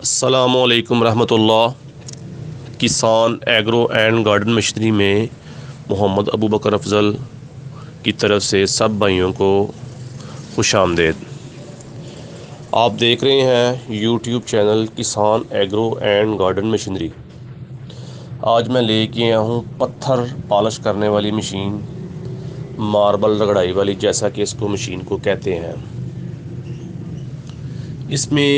अस्सलामुअलैकुम रहमतुल्लाह। किसान एग्रो एंड गार्डन मशीनरी में मोहम्मद अबू बकर अफज़ल की तरफ से सब भाइयों को खुशामदीद। आप देख रहे हैं यूट्यूब चैनल किसान एग्रो एंड गार्डन मशीनरी। आज मैं लेके आया हूँ पत्थर पॉलिश करने वाली मशीन, मार्बल रगड़ाई वाली, जैसा कि इसको मशीन को कहते हैं। इसमें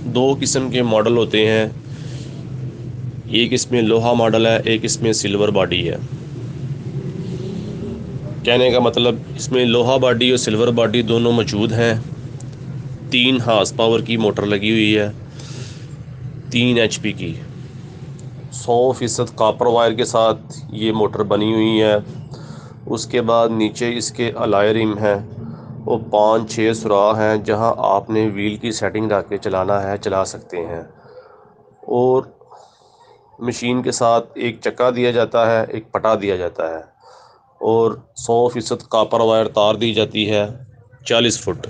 दो किस्म के मॉडल होते हैं, एक इसमें लोहा मॉडल है, एक इसमें सिल्वर बॉडी है। कहने का मतलब इसमें लोहा बॉडी और सिल्वर बॉडी दोनों मौजूद हैं। 3 हार्स पावर की मोटर लगी हुई है, 3 HP की, 100% कॉपर वायर के साथ ये मोटर बनी हुई है। उसके बाद नीचे इसके अलाय रिम हैं, वो 5-6 सुराख हैं, जहां आपने व्हील की सेटिंग रख के चलाना है, चला सकते हैं। और मशीन के साथ एक चक्का दिया जाता है, एक पटा दिया जाता है, और 100% कॉपर वायर तार दी जाती है 40 फुट।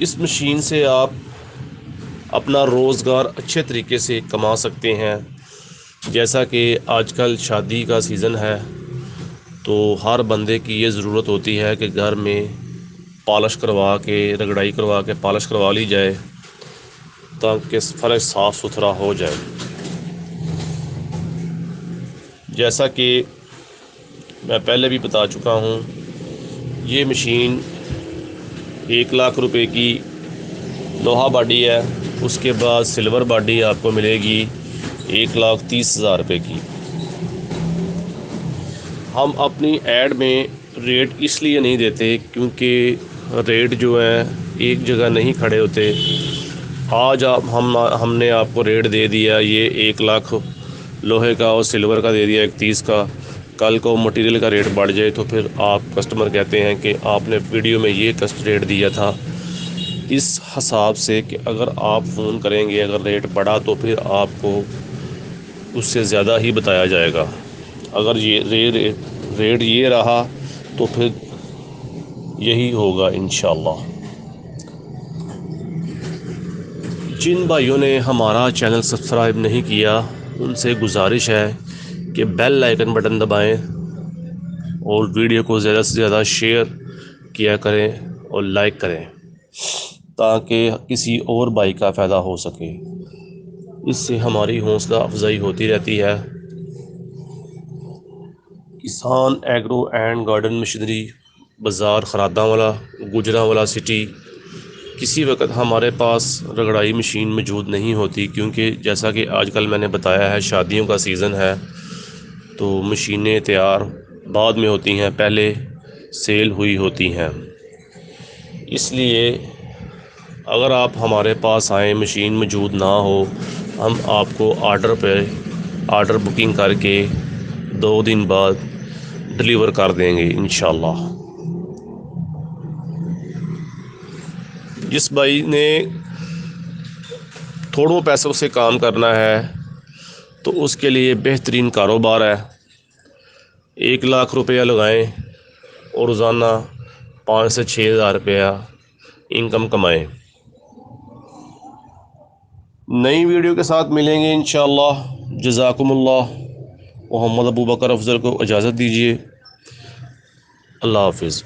इस मशीन से आप अपना रोज़गार अच्छे तरीके से कमा सकते हैं। जैसा कि आजकल शादी का सीज़न है, तो हर बंदे की ये ज़रूरत होती है कि घर में पॉलिश करवा के, रगड़ाई करवा के पॉलिश करवा ली जाए, ताकि फर्श साफ़ सुथरा हो जाए। जैसा कि मैं पहले भी बता चुका हूँ, ये मशीन 1 लाख रुपए की लोहा बॉडी है। उसके बाद सिल्वर बॉडी आपको मिलेगी 1,30,000 रुपये की। हम अपनी ऐड में रेट इसलिए नहीं देते क्योंकि रेट जो है एक जगह नहीं खड़े होते। आज हमने आपको रेट दे दिया, ये 1 लाख लोहे का और सिल्वर का दे दिया 31 का। कल को मटेरियल का रेट बढ़ जाए तो फिर आप कस्टमर कहते हैं कि आपने वीडियो में ये कस्ट रेट दिया था। इस हिसाब से कि अगर आप फ़ोन करेंगे, अगर रेट बढ़ा तो फिर आपको उससे ज़्यादा ही बताया जाएगा। अगर ये रेट ये रहा तो फिर यही होगा इंशाल्लाह। जिन भाइयों ने हमारा चैनल सब्सक्राइब नहीं किया, उनसे गुजारिश है कि बेल आइकन बटन दबाएं और वीडियो को ज़्यादा से ज़्यादा शेयर किया करें और लाइक करें, ताकि किसी और भाई का फ़ायदा हो सके। इससे हमारी हौसला अफजाई होती रहती है। किसान एग्रो एंड गार्डन मशीनरी, बाज़ार खरादावाला, गुजरावाला सिटी। किसी वक्त हमारे पास रगड़ाई मशीन मौजूद नहीं होती, क्योंकि जैसा कि आजकल मैंने बताया है, शादियों का सीज़न है, तो मशीनें तैयार बाद में होती हैं, पहले सेल हुई होती हैं। इसलिए अगर आप हमारे पास आएँ, मशीन मौजूद ना हो, हम आपको ऑर्डर बुकिंग करके 2 दिन बाद डिलीवर कर देंगे इंशाल्लाह। जिस भाई ने थोड़ों पैसों से काम करना है तो उसके लिए बेहतरीन कारोबार है। 1 लाख रुपया लगाएं और रोज़ाना 5 से 6 हज़ार रुपया इनकम कमाएं। नई वीडियो के साथ मिलेंगे इंशाल्लाह। जज़ाकुमुल्लाह। मोहम्मद अबू बकर अफज़ल को इजाज़त दीजिए। अल्लाह हाफिज़।